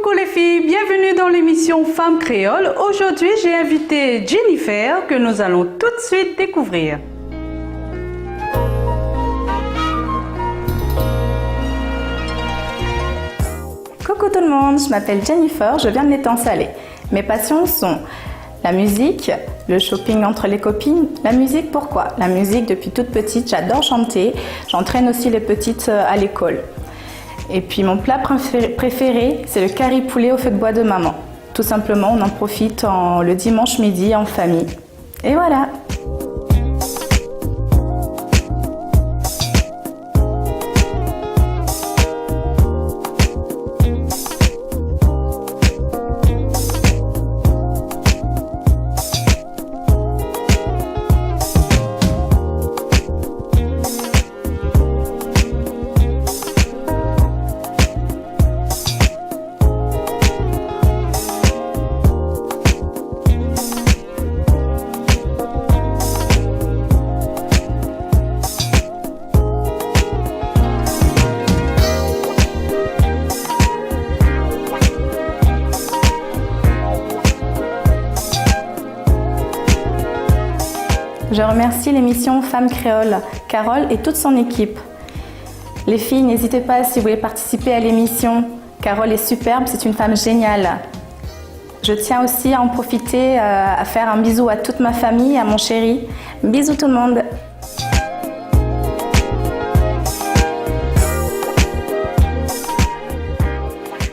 Coucou les filles, bienvenue dans l'émission Femmes Créoles. Aujourd'hui, j'ai invité Jennifer que nous allons tout de suite découvrir. Coucou tout le monde, je m'appelle Jennifer, je viens de l'Étang Salé. Mes passions sont la musique, le shopping entre les copines. La musique, pourquoi? La musique, depuis toute petite, j'adore chanter. J'entraîne aussi les petites à l'école. Et puis mon plat préféré, c'est le curry poulet au feu de bois de maman. Tout simplement, on en profite le dimanche midi en famille. Et voilà! Je remercie l'émission Femmes Créoles, Carole et toute son équipe. Les filles, n'hésitez pas si vous voulez participer à l'émission. Carole est superbe, c'est une femme géniale. Je tiens aussi à en profiter à faire un bisou à toute ma famille, à mon chéri. Bisous tout le monde.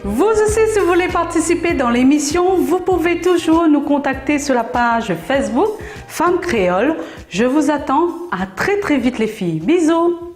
Vous aussi, si vous voulez participer dans l'émission, vous pouvez toujours nous contacter sur la page Facebook Femmes Créoles. Je vous attends. À très vite les filles. Bisous.